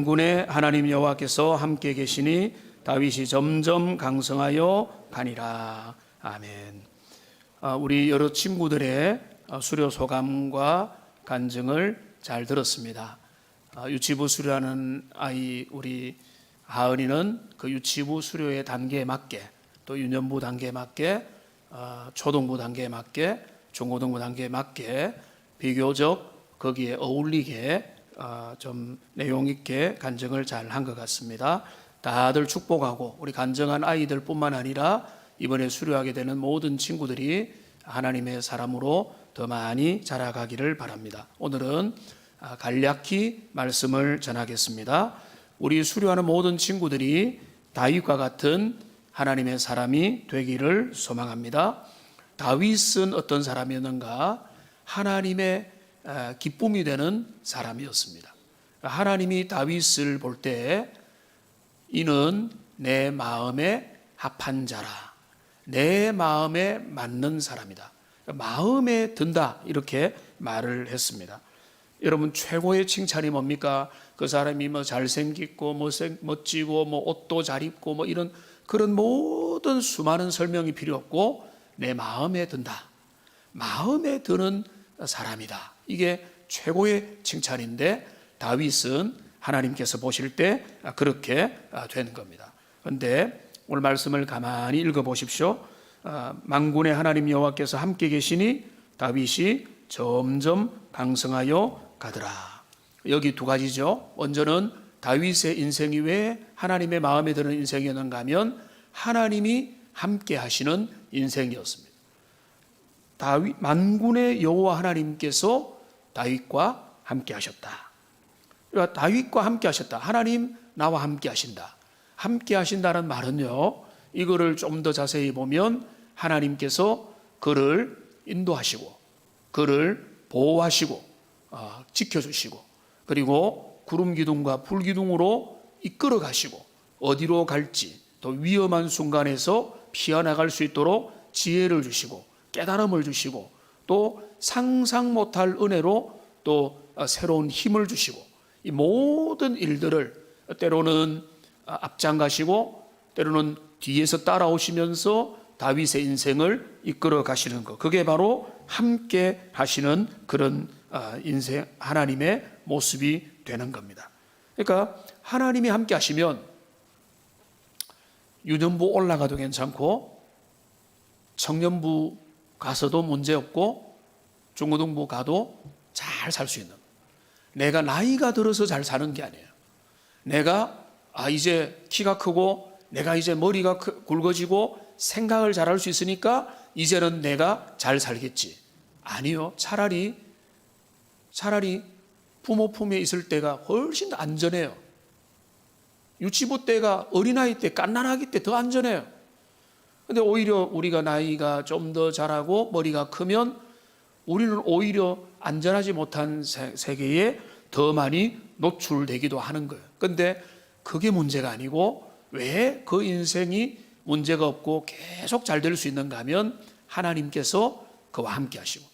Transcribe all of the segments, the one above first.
군의 하나님 여호와께서 함께 계시니 다윗이 점점 강성하여 가니라. 아멘. 우리 여러 친구들의 수료 소감과 간증을 잘 들었습니다. 유치부 수료하는 아이 우리 하은이는 그 유치부 수료의 단계에 맞게, 또 유년부 단계에 맞게, 초등부 단계에 맞게, 중고등부 단계에 맞게 비교적 거기에 어울리게 좀 내용 있게 간증을 잘 한 것 같습니다. 다들 축복하고 우리 간증한 아이들뿐만 아니라 이번에 수료하게 되는 모든 친구들이 하나님의 사람으로 더 많이 자라가기를 바랍니다. 오늘은 간략히 말씀을 전하겠습니다. 우리 수료하는 모든 친구들이 다윗과 같은 하나님의 사람이 되기를 소망합니다. 다윗은 어떤 사람이었는가? 하나님의 기쁨이 되는 사람이었습니다. 하나님이 다윗을 볼 때 이는 내 마음에 합한 자라, 내 마음에 맞는 사람이다, 마음에 든다, 이렇게 말을 했습니다. 여러분, 최고의 칭찬이 뭡니까? 그 사람이 뭐 잘생기고 뭐 멋지고 뭐 옷도 잘 입고 뭐 이런 그런 모든 수많은 설명이 필요 없고 내 마음에 든다, 마음에 드는 사람이다. 이게 최고의 칭찬인데 다윗은 하나님께서 보실 때 그렇게 되는 겁니다. 그런데 오늘 말씀을 가만히 읽어보십시오. 만군의 하나님 여호와께서 함께 계시니 다윗이 점점 강성하여 가더라. 여기 두 가지죠. 먼저는 다윗의 인생이 왜 하나님의 마음에 드는 인생이었는가 하면 하나님이 함께 하시는 인생이었습니다. 만군의 여호와 하나님께서 다윗과 함께 하셨다. 그러니까 다윗과 함께 하셨다. 하나님 나와 함께 하신다. 함께 하신다는 말은요, 이거를 좀 더 자세히 보면 하나님께서 그를 인도하시고 그를 보호하시고 지켜주시고 그리고 구름 기둥과 불 기둥으로 이끌어 가시고 어디로 갈지 또 위험한 순간에서 피어나갈 수 있도록 지혜를 주시고 깨달음을 주시고 또 상상 못할 은혜로 또 새로운 힘을 주시고 이 모든 일들을 때로는 앞장가시고 때로는 뒤에서 따라오시면서 다윗의 인생을 이끌어 가시는 것, 그게 바로 함께 하시는 그런 인생, 하나님의 모습이 되는 겁니다. 그러니까 하나님이 함께 하시면 유년부 올라가도 괜찮고 청년부 가서도 문제없고 중고등부 가도 잘 살 수 있는, 내가 나이가 들어서 잘 사는 게 아니에요. 내가 이제 키가 크고 내가 이제 머리가 굵어지고 생각을 잘할 수 있으니까 이제는 내가 잘 살겠지. 아니요. 차라리 부모 품에 있을 때가 훨씬 안전해요. 유치부 때가 어린아이 때 갓난아기 때 더 안전해요. 근데 오히려 우리가 나이가 좀 더 자라고 머리가 크면 우리는 오히려 안전하지 못한 세계에 더 많이 노출되기도 하는 거예요. 근데 그게 문제가 아니고 왜 그 인생이 문제가 없고 계속 잘 될 수 있는가 하면 하나님께서 그와 함께 하시고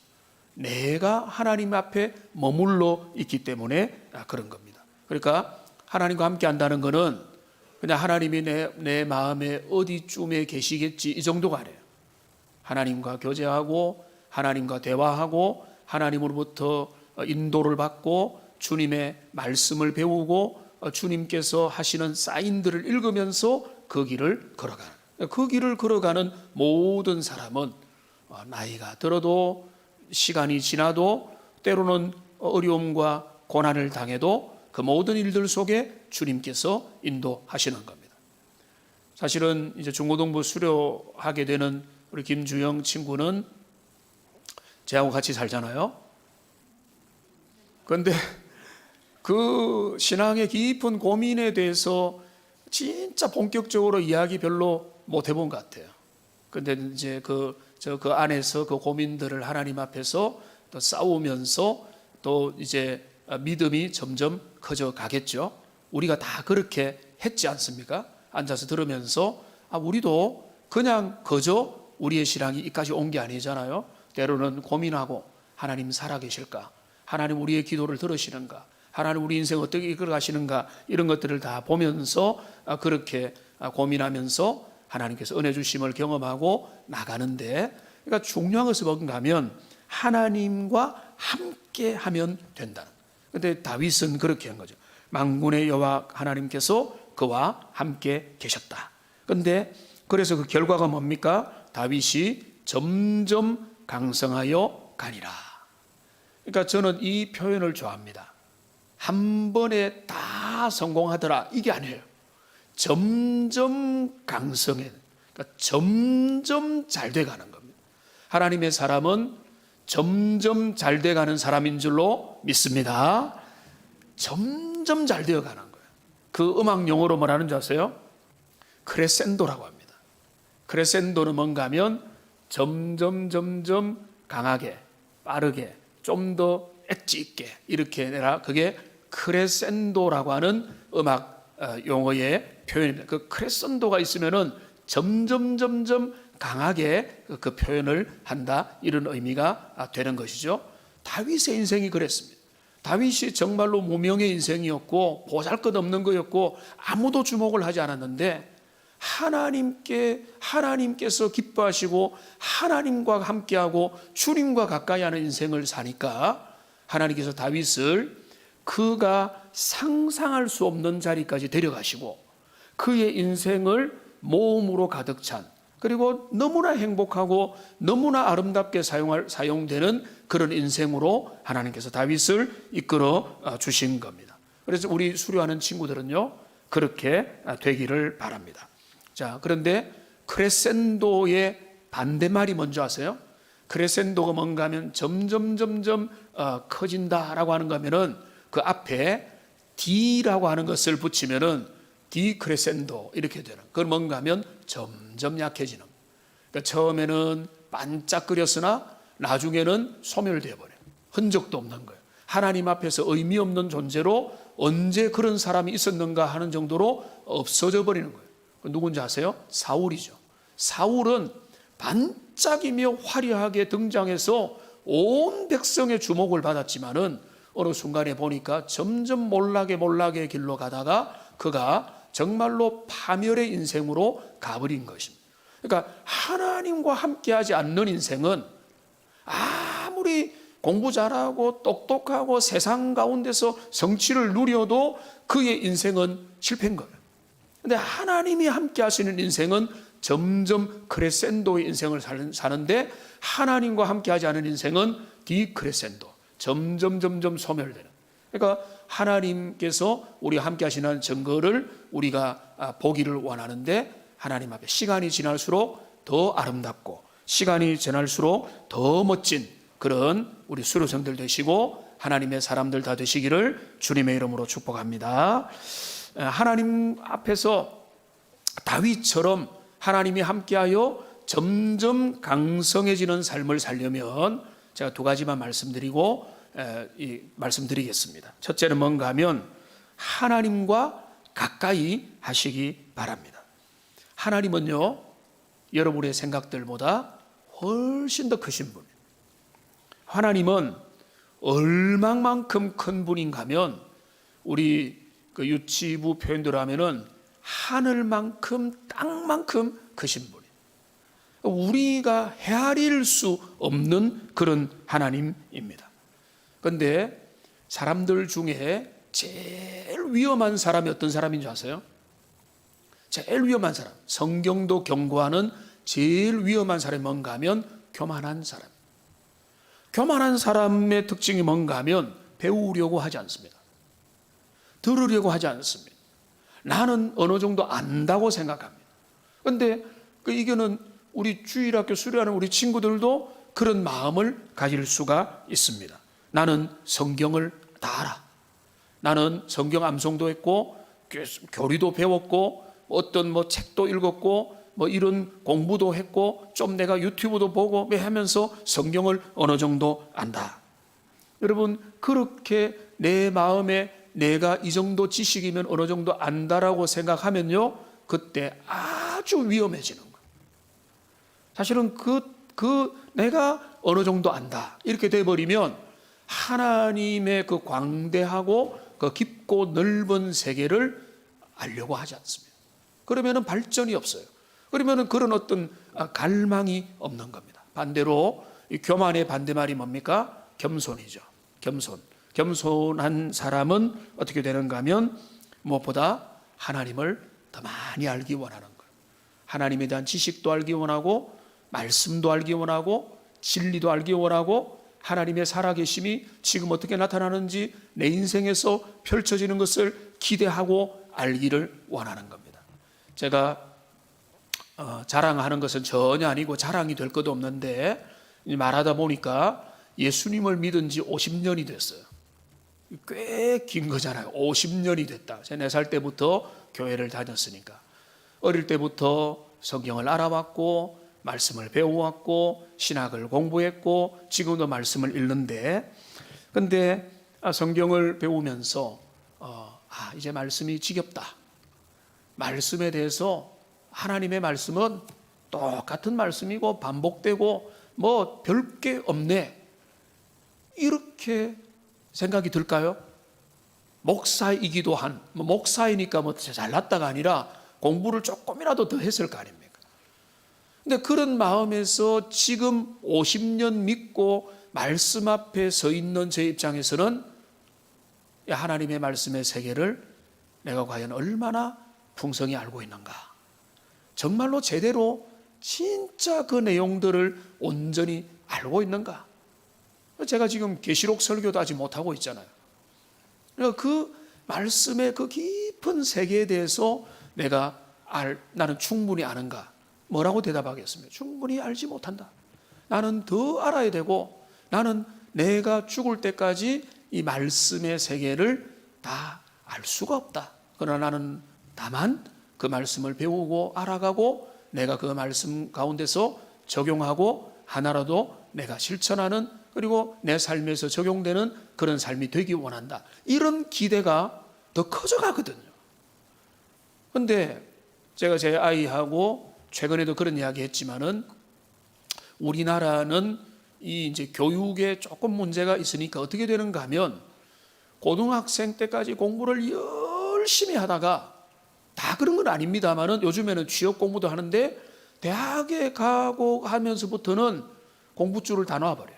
내가 하나님 앞에 머물러 있기 때문에 그런 겁니다. 그러니까 하나님과 함께 한다는 것은 그냥 하나님이 내 마음에 어디쯤에 계시겠지 이 정도가 아니에요. 하나님과 교제하고 하나님과 대화하고 하나님으로부터 인도를 받고 주님의 말씀을 배우고 주님께서 하시는 사인들을 읽으면서 그 길을 걸어가는, 그 길을 걸어가는 모든 사람은 나이가 들어도 시간이 지나도 때로는 어려움과 고난을 당해도 그 모든 일들 속에 주님께서 인도하시는 겁니다. 사실은 이제 중고등부 수료하게 되는 우리 김주영 친구는 저하고 같이 살잖아요. 그런데 그 신앙의 깊은 고민에 대해서 진짜 본격적으로 이야기 별로 못 해본 것 같아요. 그런데 이제 그 안에서 그 고민들을 하나님 앞에서 또 싸우면서 또 이제 믿음이 점점 커져 가겠죠. 우리가 다 그렇게 했지 않습니까? 앉아서 들으면서 우리도 그냥 그저 우리의 신앙이 이까지 온 게 아니잖아요. 때로는 고민하고 하나님 살아계실까? 하나님 우리의 기도를 들으시는가? 하나님 우리 인생 어떻게 이끌어 가시는가, 이런 것들을 다 보면서 그렇게 고민하면서 하나님께서 은혜 주심을 경험하고 나가는데, 그러니까 중요한 것은 뭔가 하면 하나님과 함께 하면 된다. 근데 다윗은 그렇게 한 거죠. 만군의 여호와 하나님께서 그와 함께 계셨다. 근데 그래서 그 결과가 뭡니까? 다윗이 점점 강성하여 가니라. 그러니까 저는 이 표현을 좋아합니다. 한 번에 다 성공하더라, 이게 아니에요. 점점 강성해, 그러니까 점점 잘 돼가는 겁니다. 하나님의 사람은 점점 잘 돼가는 사람인 줄로 믿습니다. 점점 잘 되어가는 거예요. 그 음악 용어로 뭐라는 줄 아세요? 크레센도라고 합니다. 크레센도는 뭔가 하면 점점 강하게, 빠르게, 좀 더 엣지 있게 이렇게 내라. 그게 크레센도라고 하는 음악 용어의 표현입니다. 그 크레센도가 있으면은 점점 강하게 그 표현을 한다, 이런 의미가 되는 것이죠. 다윗의 인생이 그랬습니다. 다윗이 정말로 무명의 인생이었고 보잘것없는 거였고 아무도 주목을 하지 않았는데, 하나님께서 기뻐하시고 하나님과 함께하고 주님과 가까이 하는 인생을 사니까 하나님께서 다윗을 그가 상상할 수 없는 자리까지 데려가시고 그의 인생을 모험으로 가득 찬, 그리고 너무나 행복하고 너무나 아름답게 사용되는 그런 인생으로 하나님께서 다윗을 이끌어 주신 겁니다. 그래서 우리 수료하는 친구들은요, 그렇게 되기를 바랍니다. 자, 그런데 크레센도의 반대말이 뭔지 아세요? 크레센도가 뭔가 하면 점점 커진다라고 하는 거면은 그 앞에 D라고 하는 것을 붙이면은 디크레센도 이렇게 되는, 그건 뭔가 하면 점점 약해지는. 그러니까 처음에는 반짝거렸으나 나중에는 소멸되어 버려요. 흔적도 없는 거예요. 하나님 앞에서 의미 없는 존재로 언제 그런 사람이 있었는가 하는 정도로 없어져 버리는 거예요. 누군지 아세요? 사울이죠. 사울은 반짝이며 화려하게 등장해서 온 백성의 주목을 받았지만은 어느 순간에 보니까 점점 몰락의 길로 가다가 그가 정말로 파멸의 인생으로 가버린 것입니다. 그러니까 하나님과 함께하지 않는 인생은 아무리 공부 잘하고 똑똑하고 세상 가운데서 성취를 누려도 그의 인생은 실패인 거예요. 그런데 하나님이 함께 하시는 인생은 점점 크레센도의 인생을 사는데, 하나님과 함께 하지 않은 인생은 디크레센도, 점점 소멸되는. 그러니까 하나님께서 우리와 함께 하시는 증거를 우리가 보기를 원하는데, 하나님 앞에 시간이 지날수록 더 아름답고 시간이 지날수록 더 멋진 그런 우리 수료생들 되시고 하나님의 사람들 다 되시기를 주님의 이름으로 축복합니다. 하나님 앞에서 다윗처럼 하나님이 함께하여 점점 강성해지는 삶을 살려면 제가 두 가지만 말씀드리겠습니다. 첫째는 뭔가 하면 하나님과 가까이 하시기 바랍니다. 하나님은요, 여러분의 생각들보다 훨씬 더 크신 분. 하나님은 얼마만큼 큰 분인가 하면 우리 그 유치부 표현대로 하면은 하늘만큼 땅만큼 크신 분이에요. 우리가 헤아릴 수 없는 그런 하나님입니다. 그런데 사람들 중에 제일 위험한 사람이 어떤 사람인 줄 아세요? 제일 위험한 사람, 성경도 경고하는 제일 위험한 사람이 뭔가 하면 교만한 사람. 교만한 사람의 특징이 뭔가 하면 배우려고 하지 않습니다. 들으려고 하지 않습니다. 나는 어느 정도 안다고 생각합니다. 그런데 이거는 우리 주일학교 수료하는 우리 친구들도 그런 마음을 가질 수가 있습니다. 나는 성경을 다 알아. 나는 성경 암송도 했고 교리도 배웠고 어떤 책도 읽었고 이런 공부도 했고 좀 내가 유튜브도 보고 하면서 성경을 어느 정도 안다. 여러분, 그렇게 내 마음에 내가 이 정도 지식이면 어느 정도 안다라고 생각하면요, 그때 아주 위험해지는 거예요. 사실은 내가 어느 정도 안다 이렇게 돼버리면 하나님의 그 광대하고 그 깊고 넓은 세계를 알려고 하지 않습니다. 그러면은 발전이 없어요. 그러면은 그런 어떤 갈망이 없는 겁니다. 반대로 이 교만의 반대말이 뭡니까? 겸손이죠. 겸손한 사람은 어떻게 되는가 하면 무엇보다 하나님을 더 많이 알기 원하는 거예요. 하나님에 대한 지식도 알기 원하고, 말씀도 알기 원하고, 진리도 알기 원하고, 하나님의 살아계심이 지금 어떻게 나타나는지 내 인생에서 펼쳐지는 것을 기대하고 알기를 원하는 겁니다. 제가 자랑하는 것은 전혀 아니고 자랑이 될 것도 없는데, 말하다 보니까 예수님을 믿은 지 50년이 됐어요. 꽤 긴 거잖아요. 50년이 됐다. 제가 4살 때부터 교회를 다녔으니까. 어릴 때부터 성경을 알아왔고, 말씀을 배워왔고, 신학을 공부했고, 지금도 말씀을 읽는데, 근데 성경을 배우면서 이제 말씀이 지겹다. 말씀에 대해서 하나님의 말씀은 똑같은 말씀이고 반복되고 뭐 별게 없네, 이렇게 생각이 들까요? 목사이기도 한, 목사이니까 뭐 잘났다가 아니라 공부를 조금이라도 더 했을 거 아닙니까? 근데 그런 마음에서 지금 50년 믿고 말씀 앞에 서 있는 제 입장에서는 하나님의 말씀의 세계를 내가 과연 얼마나 풍성히 알고 있는가, 정말로 제대로 진짜 그 내용들을 온전히 알고 있는가. 제가 지금 계시록 설교도 아직 못하고 있잖아요. 그 말씀의 그 깊은 세계에 대해서 나는 충분히 아는가? 뭐라고 대답하겠습니까? 충분히 알지 못한다. 나는 더 알아야 되고, 나는 내가 죽을 때까지 이 말씀의 세계를 다 알 수가 없다. 그러나 나는 다만 그 말씀을 배우고 알아가고, 내가 그 말씀 가운데서 적용하고 하나라도 내가 실천하는, 그리고 내 삶에서 적용되는 그런 삶이 되기 원한다. 이런 기대가 더 커져가거든요. 그런데 제가 제 아이하고 최근에도 그런 이야기 했지만은, 우리나라는 이 이제 교육에 조금 문제가 있으니까 어떻게 되는가 하면, 고등학생 때까지 공부를 열심히 하다가, 다 그런 건 아닙니다만은 요즘에는 취업 공부도 하는데 대학에 가고 하면서부터는 공부줄을 다 놔버려요.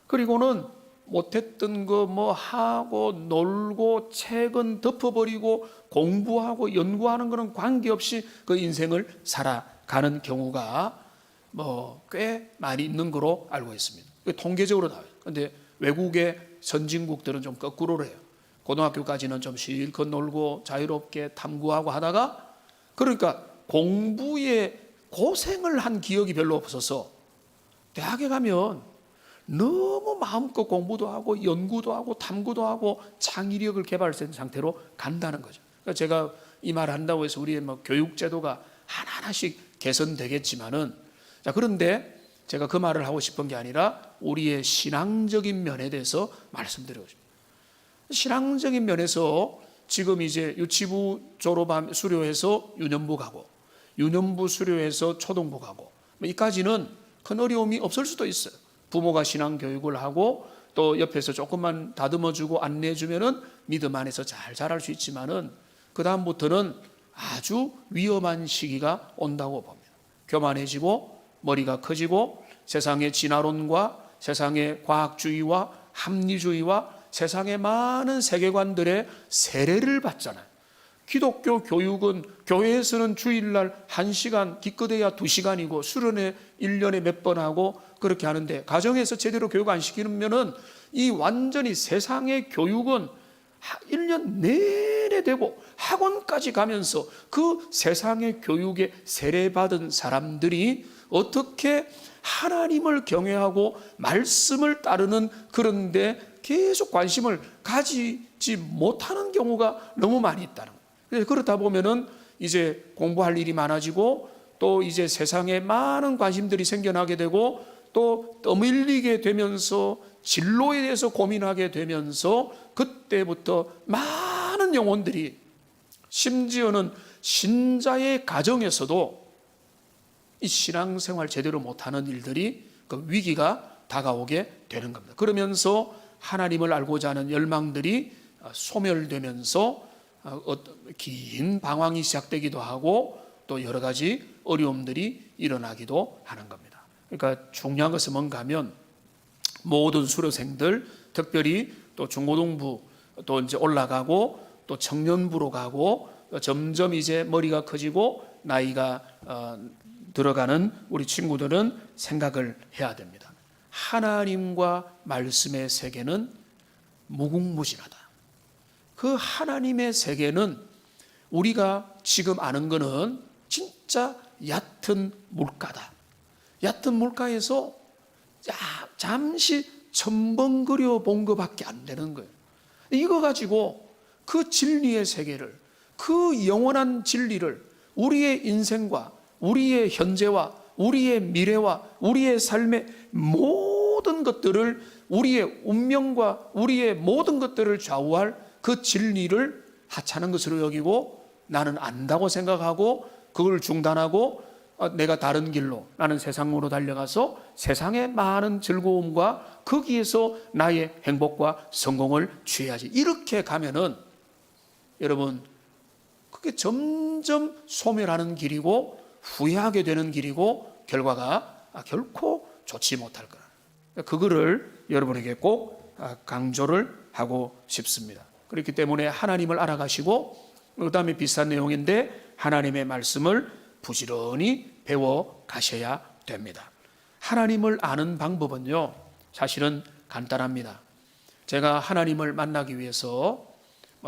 그리고는 못했던 거 뭐 하고 놀고 책은 덮어버리고 공부하고 연구하는 거는 관계없이 그 인생을 살아가는 경우가 뭐 꽤 많이 있는 거로 알고 있습니다. 통계적으로 나와요. 그런데 외국의 선진국들은 좀 거꾸로 해요. 고등학교까지는 좀 실컷 놀고 자유롭게 탐구하고 하다가, 그러니까 공부에 고생을 한 기억이 별로 없어서 대학에 가면 너무 마음껏 공부도 하고 연구도 하고 탐구도 하고 창의력을 개발된 상태로 간다는 거죠. 그러니까 제가 이 말을 한다고 해서 우리의 뭐 교육 제도가 하나하나씩 개선되겠지만은, 자, 그런데 제가 그 말을 하고 싶은 게 아니라 우리의 신앙적인 면에 대해서 말씀드리고 싶습니다. 신앙적인 면에서 지금 이제 유치부 졸업하면 수료해서 유년부 가고, 유년부 수료해서 초등부 가고, 이까지는 큰 어려움이 없을 수도 있어요. 부모가 신앙 교육을 하고 또 옆에서 조금만 다듬어주고 안내해주면은 믿음 안에서 잘 자랄 수 있지만은, 그 다음부터는 아주 위험한 시기가 온다고 봅니다. 교만해지고 머리가 커지고 세상의 진화론과 세상의 과학주의와 합리주의와 세상의 많은 세계관들의 세례를 받잖아요. 기독교 교육은 교회에서는 주일날 1시간, 기껏해야 2시간이고 수련회 1년에 몇 번 하고 그렇게 하는데, 가정에서 제대로 교육 안 시키면은 이 완전히 세상의 교육은 1년 내내 되고 학원까지 가면서 그 세상의 교육에 세례받은 사람들이 어떻게 하나님을 경외하고 말씀을 따르는 그런데 계속 관심을 가지지 못하는 경우가 너무 많이 있다는 거예요. 그래서 그렇다 보면은 이제 공부할 일이 많아지고, 또 이제 세상에 많은 관심들이 생겨나게 되고, 또 떠밀리게 되면서 진로에 대해서 고민하게 되면서, 그때부터 많은 영혼들이, 심지어는 신자의 가정에서도 이 신앙생활 제대로 못하는 일들이, 그 위기가 다가오게 되는 겁니다. 그러면서 하나님을 알고자 하는 열망들이 소멸되면서 긴 방황이 시작되기도 하고 또 여러 가지 어려움들이 일어나기도 하는 겁니다. 그러니까 중요한 것은 뭔가 하면 모든 수료생들, 특별히 또 중고등부 또 이제 올라가고 또 청년부로 가고 점점 이제 머리가 커지고 나이가 들어가는 우리 친구들은 생각을 해야 됩니다. 하나님과 말씀의 세계는 무궁무진하다. 그 하나님의 세계는 우리가 지금 아는 거는 진짜 얕은 물가다. 얕은 물가에서 잠시 첨벙거려 본 것밖에 안 되는 거예요. 이거 가지고 그 진리의 세계를, 그 영원한 진리를 우리의 인생과 우리의 현재와 우리의 미래와 우리의 삶의 모든 것들을, 우리의 운명과 우리의 모든 것들을 좌우할 그 진리를 하찮은 것으로 여기고 나는 안다고 생각하고 그걸 중단하고 내가 다른 길로, 나는 세상으로 달려가서 세상의 많은 즐거움과 거기에서 나의 행복과 성공을 취해야지. 이렇게 가면은 여러분 그게 점점 소멸하는 길이고 후회하게 되는 길이고 결과가 결코 좋지 못할 거라. 그거를 여러분에게 꼭 강조를 하고 싶습니다. 그렇기 때문에 하나님을 알아가시고, 그 다음에 비슷한 내용인데 하나님의 말씀을 부지런히 배워 가셔야 됩니다. 하나님을 아는 방법은요, 사실은 간단합니다. 제가 하나님을 만나기 위해서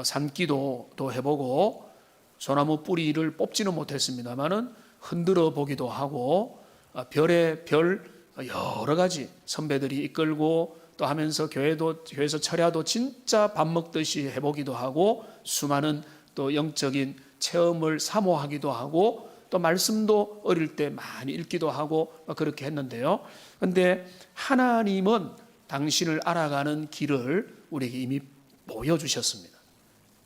산기도도 해보고 소나무 뿌리를 뽑지는 못했습니다만은 흔들어 보기도 하고 별의 별 여러 가지 선배들이 이끌고 또 하면서 교회에서 철야도 진짜 밥 먹듯이 해보기도 하고 수많은 또 영적인 체험을 사모하기도 하고 또 말씀도 어릴 때 많이 읽기도 하고 그렇게 했는데요. 그런데 하나님은 당신을 알아가는 길을 우리에게 이미 보여주셨습니다.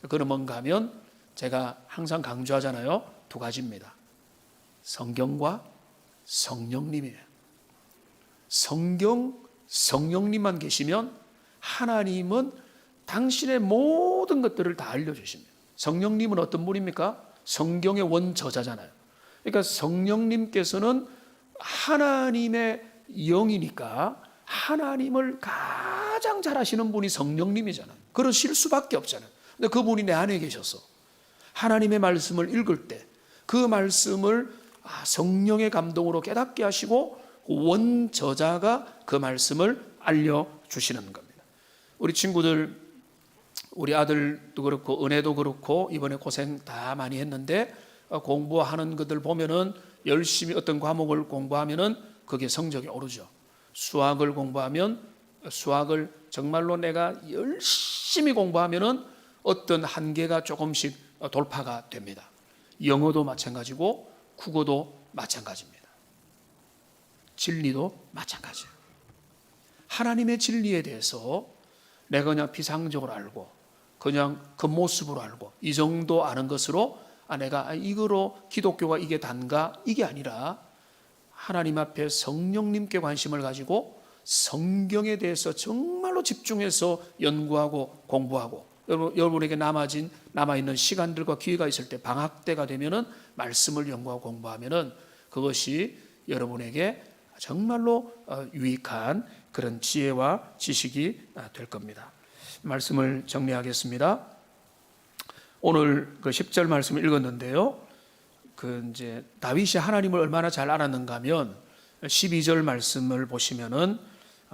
그건 뭔가 하면 제가 항상 강조하잖아요. 두 가지입니다. 성경과 성령님이에요. 성령님만 계시면 하나님은 당신의 모든 것들을 다 알려주십니다. 성령님은 어떤 분입니까? 성경의 원저자잖아요. 그러니까 성령님께서는 하나님의 영이니까 하나님을 가장 잘 아시는 분이 성령님이잖아요. 그러실 수밖에 없잖아요. 근데 그분이 내 안에 계셔서 하나님의 말씀을 읽을 때 그 말씀을 성령의 감동으로 깨닫게 하시고 원저자가 그 말씀을 알려주시는 겁니다. 우리 친구들, 우리 아들도 그렇고 은혜도 그렇고 이번에 고생 다 많이 했는데 공부하는 것들 보면은 열심히 어떤 과목을 공부하면은 그게 성적이 오르죠. 수학을 공부하면 수학을 정말로 내가 열심히 공부하면은 어떤 한계가 조금씩 돌파가 됩니다. 영어도 마찬가지고 국어도 마찬가지입니다. 진리도 마찬가지예요. 하나님의 진리에 대해서 내가 그냥 피상적으로 알고 그냥 겉모습으로 알고 이 정도 아는 것으로 내가 이거로 기독교가 이게 단가 이게 아니라 하나님 앞에 성령님께 관심을 가지고 성경에 대해서 정말로 집중해서 연구하고 공부하고 여러분에게 남아있는 시간들과 기회가 있을 때 방학 때가 되면은 말씀을 연구하고 공부하면은 그것이 여러분에게 정말로 유익한 그런 지혜와 지식이 될 겁니다. 말씀을 정리하겠습니다. 오늘 그 10절 말씀을 읽었는데요. 이제 다윗이 하나님을 얼마나 잘 알았는가 하면 12절 말씀을 보시면은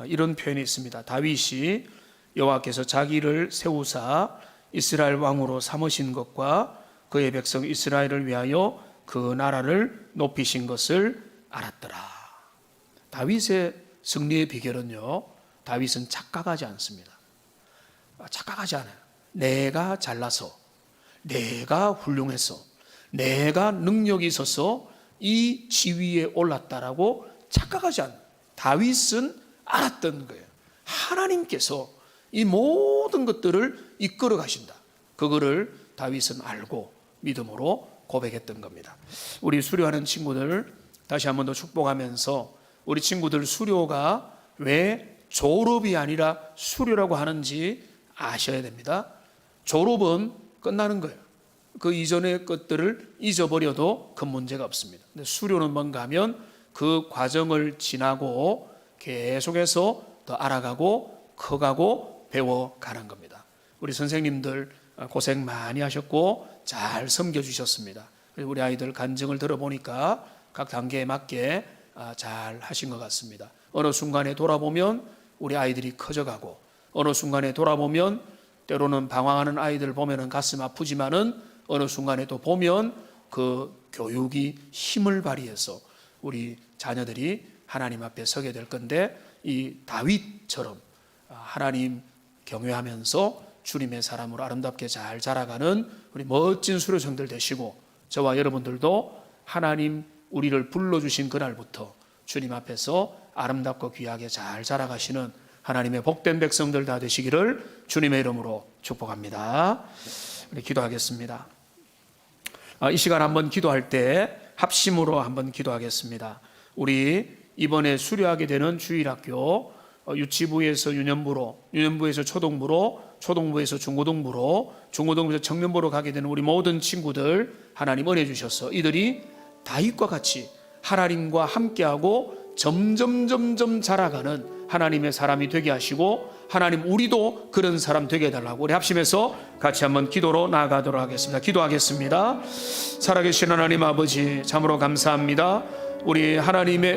이런 표현이 있습니다. 다윗이 여호와께서 자기를 세우사 이스라엘 왕으로 삼으신 것과 그의 백성 이스라엘을 위하여 그 나라를 높이신 것을 알았더라. 다윗의 승리의 비결은요, 다윗은 착각하지 않습니다. 착각하지 않아요. 내가 잘나서, 내가 훌륭해서, 내가 능력이 있어서 이 지위에 올랐다라고 착각하지 않아요. 다윗은 알았던 거예요. 하나님께서 이 모든 것들을 이끌어 가신다. 그거를 다윗은 알고 믿음으로 고백했던 겁니다. 우리 수료하는 친구들 다시 한 번 더 축복하면서 우리 친구들 수료가 왜 졸업이 아니라 수료라고 하는지 아셔야 됩니다. 졸업은 끝나는 거예요. 그 이전의 것들을 잊어버려도 큰 문제가 없습니다. 근데 수료는 뭔가 하면 그 과정을 지나고 계속해서 더 알아가고 커가고 배워가는 겁니다. 우리 선생님들 고생 많이 하셨고 잘 섬겨주셨습니다. 우리 아이들 간증을 들어보니까 각 단계에 맞게 잘 하신 것 같습니다. 어느 순간에 돌아보면 우리 아이들이 커져가고, 어느 순간에 돌아보면 때로는 방황하는 아이들 보면은 가슴 아프지만은 어느 순간에 또 보면 그 교육이 힘을 발휘해서 우리 자녀들이 하나님 앞에 서게 될 건데, 이 다윗처럼 하나님 경외하면서 주님의 사람으로 아름답게 잘 자라가는 우리 멋진 수료생들 되시고, 저와 여러분들도 하나님 우리를 불러주신 그날부터 주님 앞에서 아름답고 귀하게 잘 자라가시는 하나님의 복된 백성들 다 되시기를 주님의 이름으로 축복합니다. 우리 기도하겠습니다. 이 시간 한번 기도할 때 합심으로 한번 기도하겠습니다. 우리 이번에 수료하게 되는 주일학교, 유치부에서 유년부로, 유년부에서 초동부로, 초동부에서 중고등부로, 중고등부에서 청년부로 가게 되는 우리 모든 친구들 하나님 은혜 주셔서 이들이 다윗과 같이 하나님과 함께하고 점점 자라가는 하나님의 사람이 되게 하시고, 하나님 우리도 그런 사람 되게 해달라고 우리 합심해서 같이 한번 기도로 나아가도록 하겠습니다. 기도하겠습니다. 살아계신 하나님 아버지, 참으로 감사합니다. 우리 하나님의